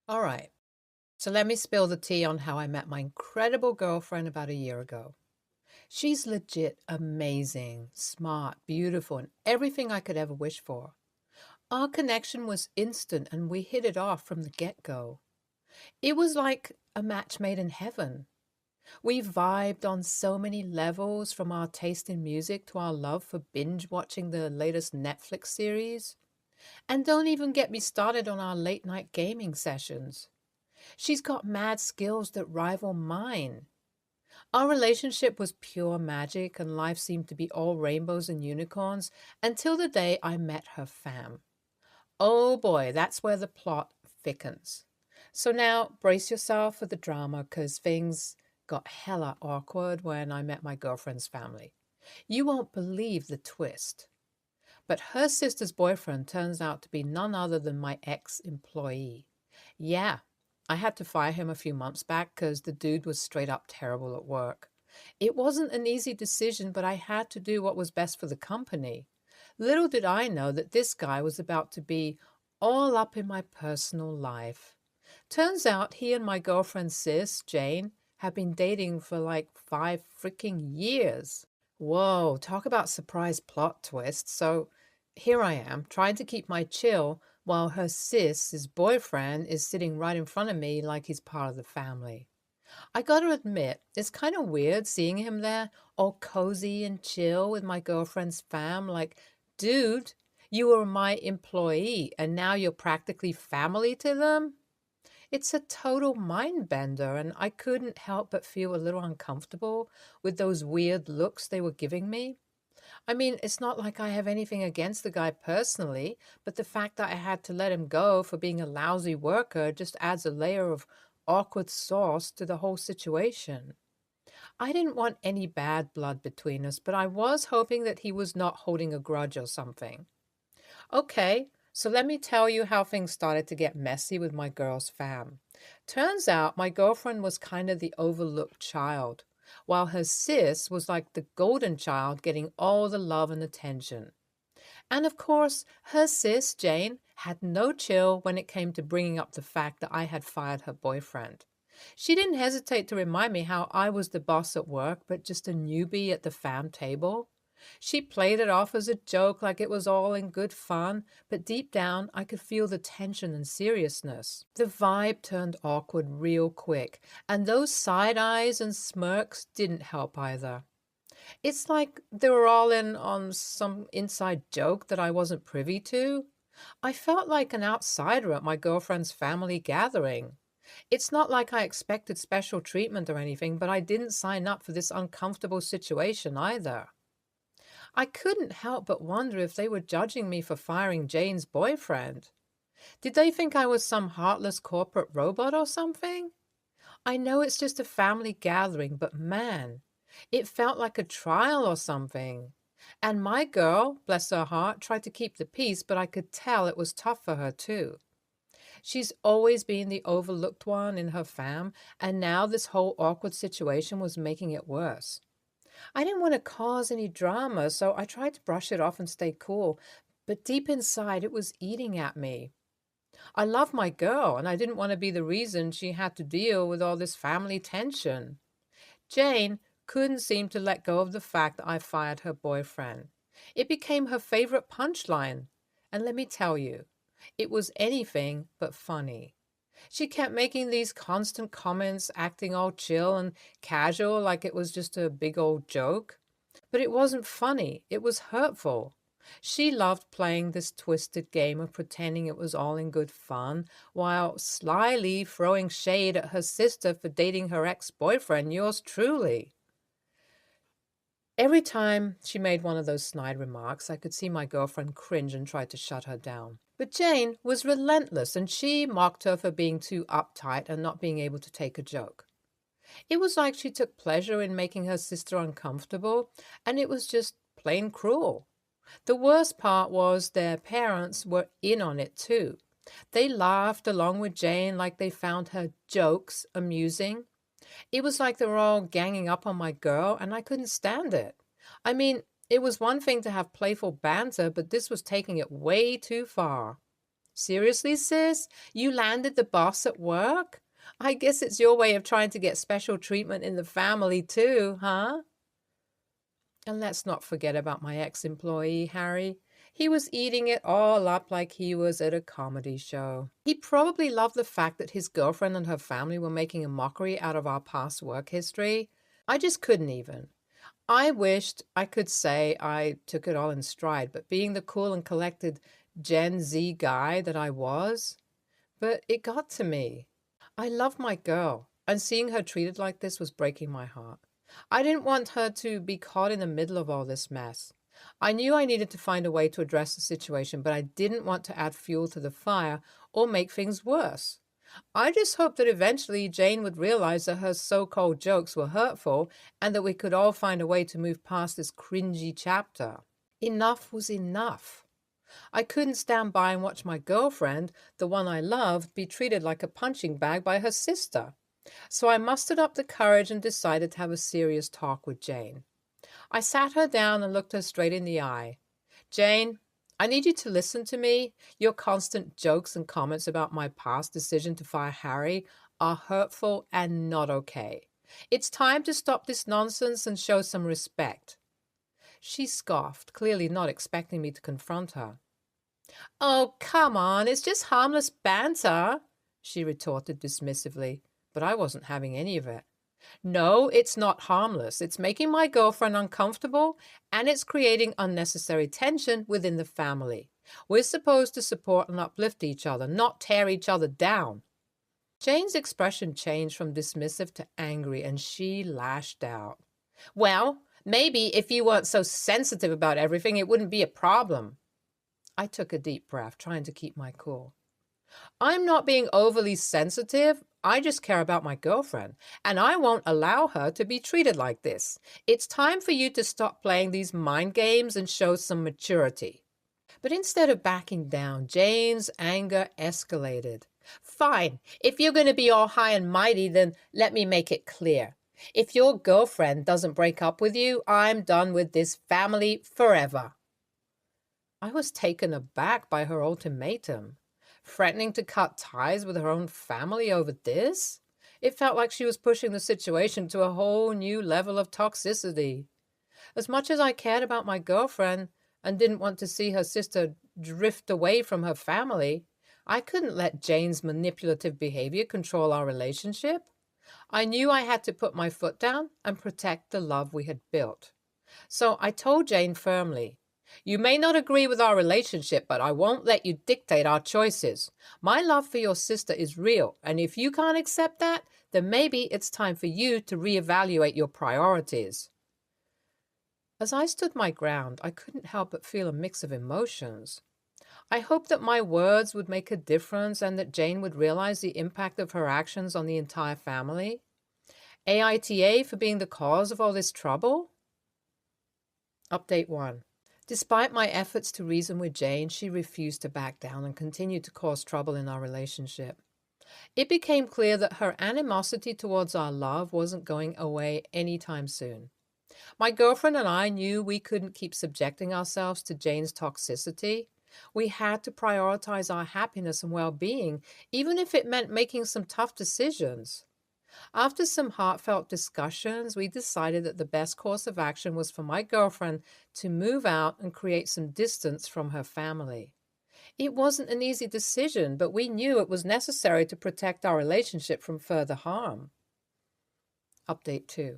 All right. So let me spill the tea on how I met my incredible girlfriend about a year ago. She's legit amazing, smart, beautiful, and everything I could ever wish for. Our connection was instant and we hit it off from the get go. It was like a match made in heaven. We vibed on so many levels, from our taste in music to our love for binge watching the latest Netflix series. And don't even get me started on our late night gaming sessions. She's got mad skills that rival mine. Our relationship was pure magic, and life seemed to be all rainbows and unicorns until the day I met her fam. Oh boy, that's where the plot thickens. So now brace yourself for the drama because things got hella awkward when I met my girlfriend's family. You won't believe the twist. But her sister's boyfriend turns out to be none other than my ex employee. Yeah, I had to fire him a few months back because the dude was straight up terrible at work. It wasn't an easy decision, but I had to do what was best for the company. Little did I know that this guy was about to be all up in my personal life. Turns out he and my girlfriend sis, Jane, have been dating for like 5 freaking years. Whoa, talk about surprise plot twist. So here I am, trying to keep my chill while her sis, his boyfriend, is sitting right in front of me like he's part of the family. I gotta admit, it's kind of weird seeing him there, all cozy and chill with my girlfriend's fam. Like, dude, you were my employee and now you're practically family to them? It's a total mind bender, and I couldn't help but feel a little uncomfortable with those weird looks they were giving me. I mean, it's not like I have anything against the guy personally, but the fact that I had to let him go for being a lousy worker just adds a layer of awkward sauce to the whole situation. I didn't want any bad blood between us, but I was hoping that he was not holding a grudge or something. Okay, so let me tell you how things started to get messy with my girl's fam. Turns out my girlfriend was kind of the overlooked child, while her sis was like the golden child getting all the love and attention. And of course, her sis, Jane, had no chill when it came to bringing up the fact that I had fired her boyfriend. She didn't hesitate to remind me how I was the boss at work, but just a newbie at the fam table. She played it off as a joke like it was all in good fun, but deep down I could feel the tension and seriousness. The vibe turned awkward real quick, and those side eyes and smirks didn't help either. It's like they were all in on some inside joke that I wasn't privy to. I felt like an outsider at my girlfriend's family gathering. It's not like I expected special treatment or anything, but I didn't sign up for this uncomfortable situation either. I couldn't help but wonder if they were judging me for firing Jane's boyfriend. Did they think I was some heartless corporate robot or something? I know it's just a family gathering, but man, it felt like a trial or something. And my girl, bless her heart, tried to keep the peace, but I could tell it was tough for her too. She's always been the overlooked one in her fam, and now this whole awkward situation was making it worse. I didn't want to cause any drama, so I tried to brush it off and stay cool, but deep inside it was eating at me. I love my girl, and I didn't want to be the reason she had to deal with all this family tension. Jane couldn't seem to let go of the fact that I fired her boyfriend. It became her favorite punchline, and let me tell you, it was anything but funny. She kept making these constant comments, acting all chill and casual like it was just a big old joke. But it wasn't funny, it was hurtful. She loved playing this twisted game of pretending it was all in good fun, while slyly throwing shade at her sister for dating her ex boyfriend, yours truly. Every time she made one of those snide remarks, I could see my girlfriend cringe and try to shut her down. But Jane was relentless, and she mocked her for being too uptight and not being able to take a joke. It was like she took pleasure in making her sister uncomfortable, and it was just plain cruel. The worst part was their parents were in on it too. They laughed along with Jane like they found her jokes amusing. It was like they were all ganging up on my girl, and I couldn't stand it. I mean, it was one thing to have playful banter, but this was taking it way too far. Seriously, sis? You landed the boss at work? I guess it's your way of trying to get special treatment in the family too, huh? And let's not forget about my ex-employee, Harry. He was eating it all up like he was at a comedy show. He probably loved the fact that his girlfriend and her family were making a mockery out of our past work history. I just couldn't even. I wished I could say I took it all in stride, but being the cool and collected Gen Z guy that I was, but it got to me. I love my girl, and seeing her treated like this was breaking my heart. I didn't want her to be caught in the middle of all this mess. I knew I needed to find a way to address the situation, but I didn't want to add fuel to the fire or make things worse. I just hoped that eventually Jane would realize that her so-called jokes were hurtful and that we could all find a way to move past this cringy chapter. Enough was enough. I couldn't stand by and watch my girlfriend, the one I loved, be treated like a punching bag by her sister. So I mustered up the courage and decided to have a serious talk with Jane. I sat her down and looked her straight in the eye. Jane, I need you to listen to me. Your constant jokes and comments about my past decision to fire Harry are hurtful and not okay. It's time to stop this nonsense and show some respect. She scoffed, clearly not expecting me to confront her. Oh, come on, it's just harmless banter, she retorted dismissively, but I wasn't having any of it. No, it's not harmless. It's making my girlfriend uncomfortable, and it's creating unnecessary tension within the family. We're supposed to support and uplift each other, not tear each other down. Jane's expression changed from dismissive to angry, and she lashed out. Well, maybe if you weren't so sensitive about everything, it wouldn't be a problem. I took a deep breath, trying to keep my cool. I'm not being overly sensitive. I just care about my girlfriend, and I won't allow her to be treated like this. It's time for you to stop playing these mind games and show some maturity. But instead of backing down, Jane's anger escalated. Fine, if you're going to be all high and mighty, then let me make it clear. If your girlfriend doesn't break up with you, I'm done with this family forever. I was taken aback by her ultimatum. Threatening to cut ties with her own family over this? It felt like she was pushing the situation to a whole new level of toxicity. As much as I cared about my girlfriend and didn't want to see her sister drift away from her family, I couldn't let Jane's manipulative behavior control our relationship. I knew I had to put my foot down and protect the love we had built. So I told Jane firmly, you may not agree with our relationship, but I won't let you dictate our choices. My love for your sister is real, and if you can't accept that, then maybe it's time for you to reevaluate your priorities. As I stood my ground, I couldn't help but feel a mix of emotions. I hoped that my words would make a difference and that Jane would realize the impact of her actions on the entire family. AITA for being the cause of all this trouble? Update 1. Despite my efforts to reason with Jane, she refused to back down and continued to cause trouble in our relationship. It became clear that her animosity towards our love wasn't going away anytime soon. My girlfriend and I knew we couldn't keep subjecting ourselves to Jane's toxicity. We had to prioritize our happiness and well-being, even if it meant making some tough decisions. After some heartfelt discussions, we decided that the best course of action was for my girlfriend to move out and create some distance from her family. It wasn't an easy decision, but we knew it was necessary to protect our relationship from further harm. Update 2.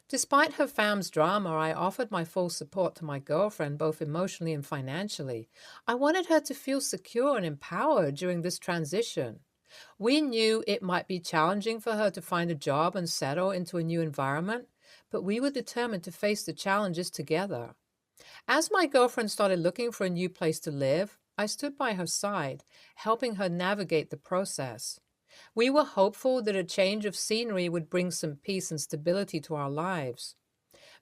Despite her fam's drama, I offered my full support to my girlfriend, both emotionally and financially. I wanted her to feel secure and empowered during this transition. We knew it might be challenging for her to find a job and settle into a new environment, but we were determined to face the challenges together. As my girlfriend started looking for a new place to live, I stood by her side, helping her navigate the process. We were hopeful that a change of scenery would bring some peace and stability to our lives.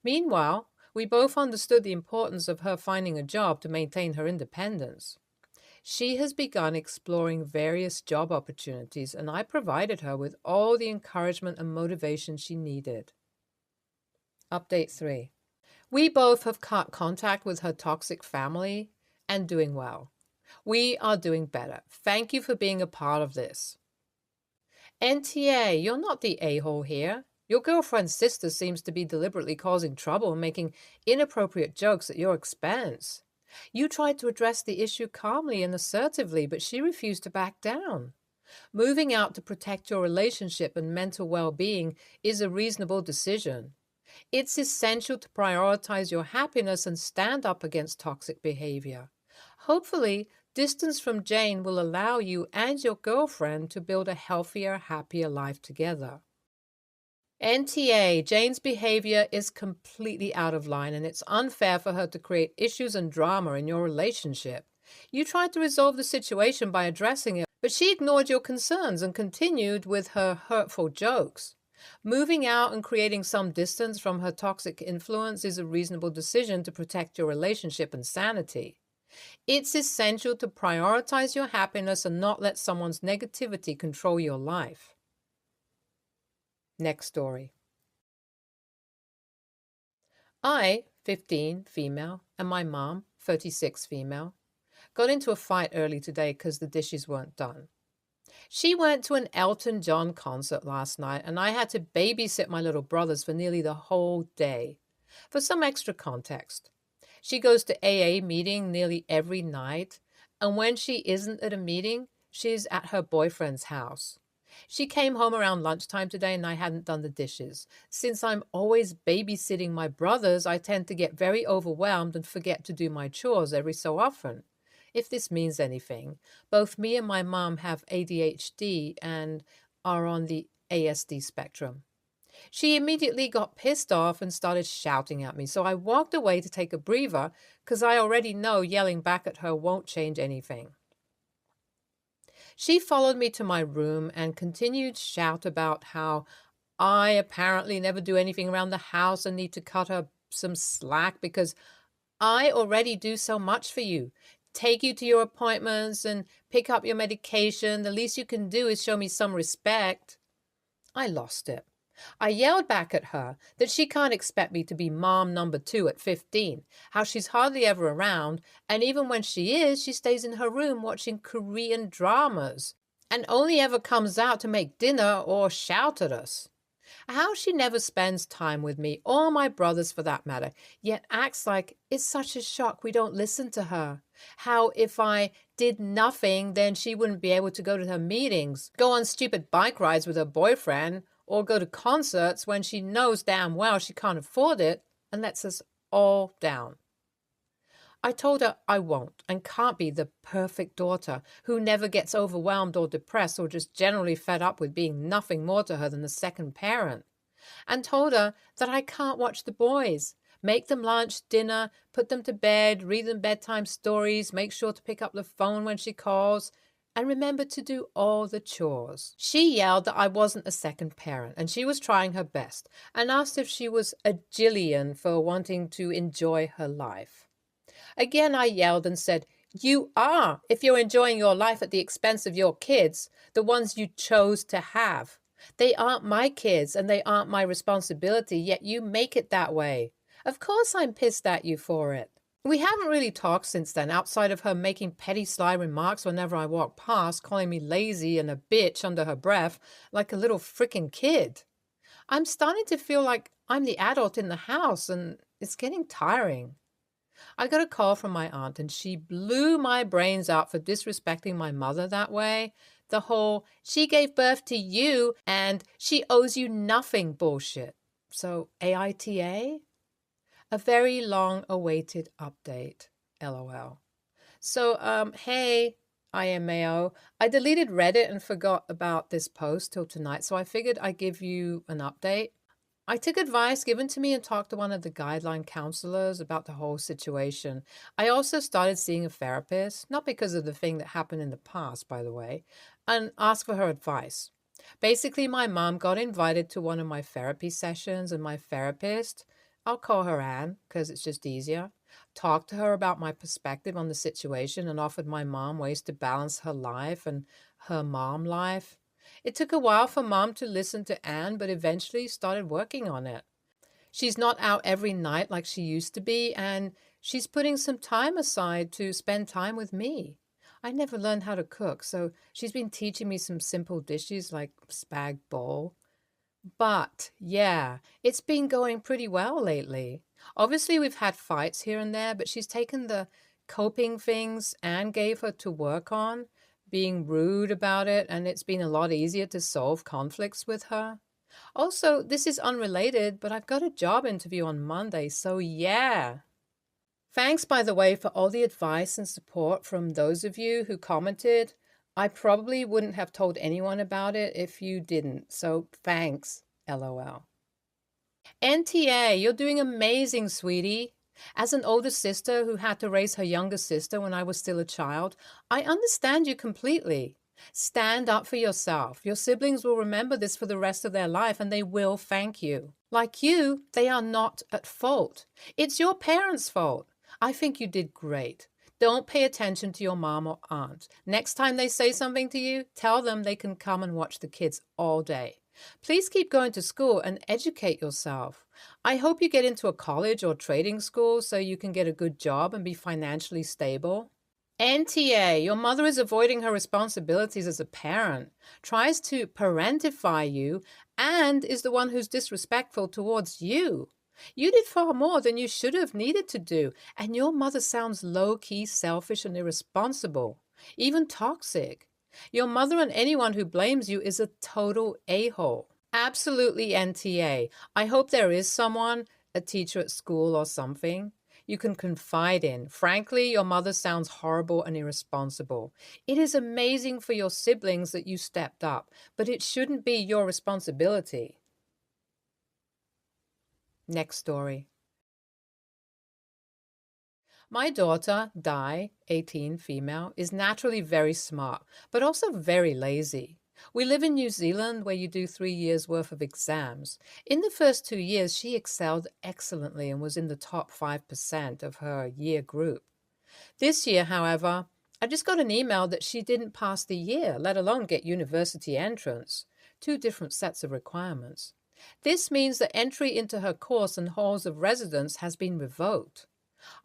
Meanwhile, we both understood the importance of her finding a job to maintain her independence. She has begun exploring various job opportunities, and I provided her with all the encouragement and motivation she needed. Update 3. We both have cut contact with her toxic family and doing well. We are doing better. Thank you for being a part of this. NTA, you're not the a-hole here. Your girlfriend's sister seems to be deliberately causing trouble and making inappropriate jokes at your expense. You tried to address the issue calmly and assertively, but she refused to back down. Moving out to protect your relationship and mental well-being is a reasonable decision. It's essential to prioritize your happiness and stand up against toxic behavior. Hopefully, distance from Jane will allow you and your girlfriend to build a healthier, happier life together. NTA, Jane's behavior is completely out of line, and it's unfair for her to create issues and drama in your relationship. You tried to resolve the situation by addressing it, but she ignored your concerns and continued with her hurtful jokes. Moving out and creating some distance from her toxic influence is a reasonable decision to protect your relationship and sanity. It's essential to prioritize your happiness and not let someone's negativity control your life. Next story. I, 15, female, and my mom, 36, female, got into a fight early today because the dishes weren't done. She went to an Elton John concert last night, and I had to babysit my little brothers for nearly the whole day. For some extra context, she goes to AA meeting nearly every night, and when she isn't at a meeting, she's at her boyfriend's house. She came home around lunchtime today and I hadn't done the dishes. Since I'm always babysitting my brothers, I tend to get very overwhelmed and forget to do my chores every so often. If this means anything, both me and my mom have ADHD and are on the ASD spectrum. She immediately got pissed off and started shouting at me, so I walked away to take a breather because I already know yelling back at her won't change anything. She followed me to my room and continued to shout about how I apparently never do anything around the house and need to cut her some slack because I already do so much for you. Take you to your appointments and pick up your medication. The least you can do is show me some respect. I lost it. I yelled back at her that she can't expect me to be mom number 2 at 15, how she's hardly ever around, and even when she is, she stays in her room watching Korean dramas and only ever comes out to make dinner or shout at us. How she never spends time with me, or my brothers for that matter, yet acts like it's such a shock we don't listen to her. How if I did nothing, then she wouldn't be able to go to her meetings, go on stupid bike rides with her boyfriend, or go to concerts when she knows damn well she can't afford it and lets us all down. I told her I won't and can't be the perfect daughter who never gets overwhelmed or depressed or just generally fed up with being nothing more to her than a second parent. And told her that I can't watch the boys, make them lunch, dinner, put them to bed, read them bedtime stories, make sure to pick up the phone when she calls, and remember to do all the chores. She yelled that I wasn't a second parent, and she was trying her best, and asked if she was a Jillian for wanting to enjoy her life. Again, I yelled and said, "You are, if you're enjoying your life at the expense of your kids, the ones you chose to have. They aren't my kids, and they aren't my responsibility, yet you make it that way. Of course I'm pissed at you for it." We haven't really talked since then, outside of her making petty sly remarks whenever I walk past, calling me lazy and a bitch under her breath, like a little frickin' kid. I'm starting to feel like I'm the adult in the house, and it's getting tiring. I got a call from my aunt, and she blew my brains out for disrespecting my mother that way. The whole, she gave birth to you, and she owes you nothing bullshit. So, AITA? A very long-awaited update, LOL. So, hey, IMAO, I deleted Reddit and forgot about this post till tonight, so I figured I'd give you an update. I took advice given to me and talked to one of the guideline counselors about the whole situation. I also started seeing a therapist, not because of the thing that happened in the past, by the way, and asked for her advice. Basically, my mom got invited to one of my therapy sessions, and my therapist, I'll call her Anne because it's just easier, talked to her about my perspective on the situation and offered my mom ways to balance her life and her mom life. It took a while for Mom to listen to Anne, but eventually started working on it. She's not out every night like she used to be, and she's putting some time aside to spend time with me. I never learned how to cook, so she's been teaching me some simple dishes like spag bowl. But yeah, it's been going pretty well lately. Obviously, we've had fights here and there, but she's taken the coping things Anne gave her to work on, being rude about it, and it's been a lot easier to solve conflicts with her. Also, this is unrelated, but I've got a job interview on Monday, so yeah. Thanks, by the way, for all the advice and support from those of you who commented. I probably wouldn't have told anyone about it if you didn't, so thanks, LOL. NTA, you're doing amazing, sweetie. As an older sister who had to raise her younger sister when I was still a child, I understand you completely. Stand up for yourself. Your siblings will remember this for the rest of their life and they will thank you. Like you, they are not at fault. It's your parents' fault. I think you did great. Don't pay attention to your mom or aunt. Next time they say something to you, tell them they can come and watch the kids all day. Please keep going to school and educate yourself. I hope you get into a college or trading school so you can get a good job and be financially stable. NTA, your mother is avoiding her responsibilities as a parent, tries to parentify you, and is the one who's disrespectful towards you. You did far more than you should have needed to do, and your mother sounds low-key selfish and irresponsible, even toxic. Your mother and anyone who blames you is a total a-hole. Absolutely, NTA. I hope there is someone, a teacher at school or something, you can confide in. Frankly, your mother sounds horrible and irresponsible. It is amazing for your siblings that you stepped up, but it shouldn't be your responsibility. Next story. My daughter, Di, 18, female, is naturally very smart, but also very lazy. We live in New Zealand where you do 3 years worth of exams. In the first 2 years, she excelled excellently and was in the top 5% of her year group. This year, however, I just got an email that she didn't pass the year, let alone get university entrance. Two different sets of requirements. This means that entry into her course and halls of residence has been revoked.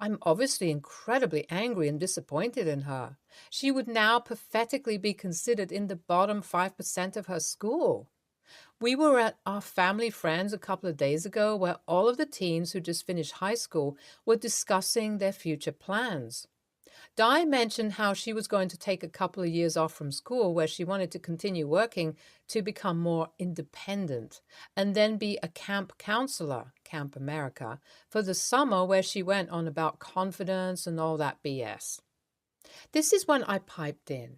I'm obviously incredibly angry and disappointed in her. She would now pathetically be considered in the bottom 5% of her school. We were at our family friends a couple of days ago where all of the teens who just finished high school were discussing their future plans. Di mentioned how she was going to take a couple of years off from school where she wanted to continue working to become more independent and then be a camp counselor, Camp America, for the summer where she went on about confidence and all that BS. This is when I piped in.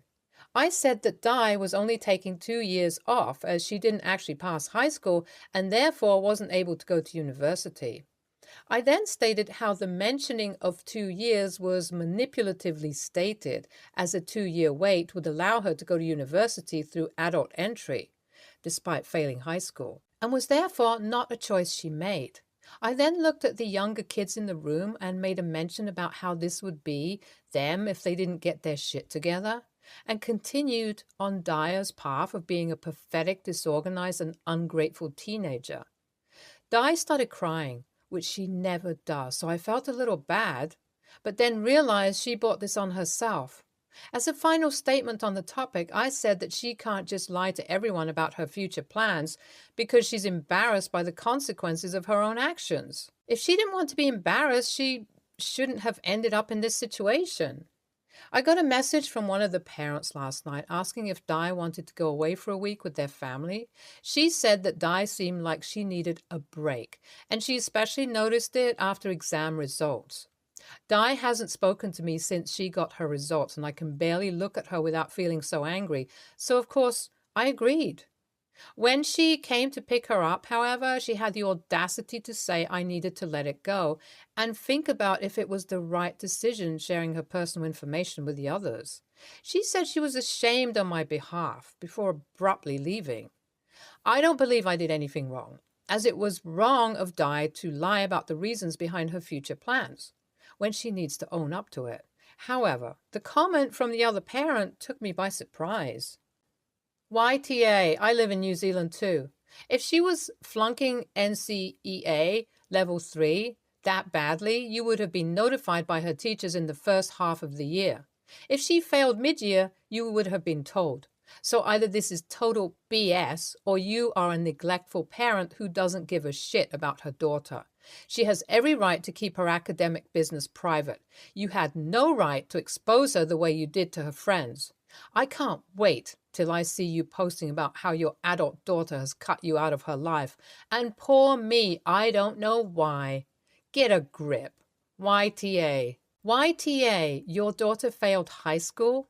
I said that Di was only taking 2 years off as she didn't actually pass high school and therefore wasn't able to go to university. I then stated how the mentioning of 2 years was manipulatively stated, as a 2 year wait would allow her to go to university through adult entry, despite failing high school, and was therefore not a choice she made. I then looked at the younger kids in the room and made a mention about how this would be them if they didn't get their shit together, and continued on Dia's path of being a pathetic, disorganized, and ungrateful teenager. Di started crying, which she never does, so I felt a little bad, but then realized she brought this on herself. As a final statement on the topic, I said that she can't just lie to everyone about her future plans because she's embarrassed by the consequences of her own actions. If she didn't want to be embarrassed, she shouldn't have ended up in this situation. I got a message from one of the parents last night asking if Di wanted to go away for a week with their family. She said that Di seemed like she needed a break, and she especially noticed it after exam results. Di hasn't spoken to me since she got her results, and I can barely look at her without feeling so angry. So, of course, I agreed. When she came to pick her up, however, she had the audacity to say I needed to let it go and think about if it was the right decision sharing her personal information with the others. She said she was ashamed on my behalf before abruptly leaving. I don't believe I did anything wrong, as it was wrong of Di to lie about the reasons behind her future plans when she needs to own up to it. However, the comment from the other parent took me by surprise. YTA, I live in New Zealand too. If she was flunking NCEA level 3 that badly, you would have been notified by her teachers in the first half of the year. If she failed mid-year, you would have been told. So either this is total BS or you are a neglectful parent who doesn't give a shit about her daughter. She has every right to keep her academic business private. You had no right to expose her the way you did to her friends. I can't wait till I see you posting about how your adult daughter has cut you out of her life. And poor me, I don't know why. Get a grip. YTA. YTA, your daughter failed high school?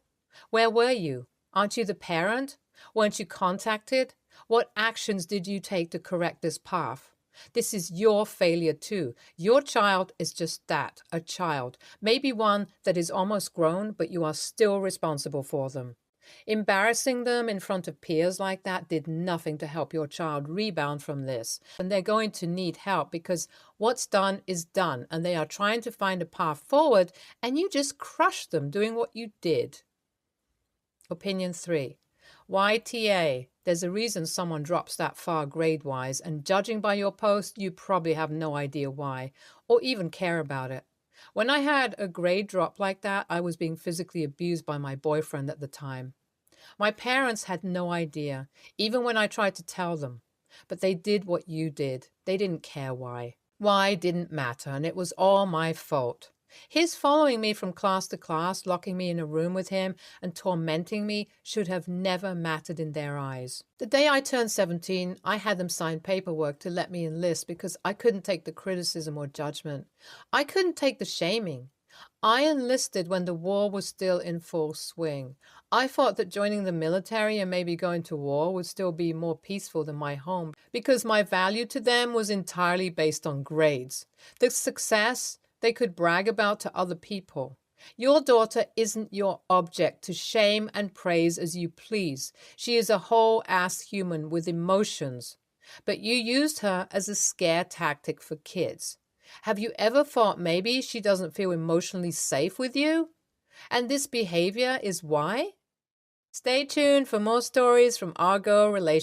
Where were you? Aren't you the parent? Weren't you contacted? What actions did you take to correct this path? This is your failure too. Your child is just that, a child, maybe one that is almost grown, but you are still responsible for them. Embarrassing them in front of peers like that did nothing to help your child rebound from this. And they're going to need help because what's done is done, and they are trying to find a path forward, and you just crushed them doing what you did. Opinion 3. YTA. There's a reason someone drops that far grade-wise, and judging by your post, you probably have no idea why, or even care about it. When I had a grade drop like that, I was being physically abused by my boyfriend at the time. My parents had no idea, even when I tried to tell them. But they did what you did. They didn't care why. Why didn't matter, and it was all my fault. His following me from class to class, locking me in a room with him, and tormenting me should have never mattered in their eyes. The day I turned 17, I had them sign paperwork to let me enlist because I couldn't take the criticism or judgment. I couldn't take the shaming. I enlisted when the war was still in full swing. I thought that joining the military and maybe going to war would still be more peaceful than my home because my value to them was entirely based on grades. The success they could brag about to other people. Your daughter isn't your object to shame and praise as you please. She is a whole-ass human with emotions. But you used her as a scare tactic for kids. Have you ever thought maybe she doesn't feel emotionally safe with you? And this behavior is why? Stay tuned for more stories from our girl relationships.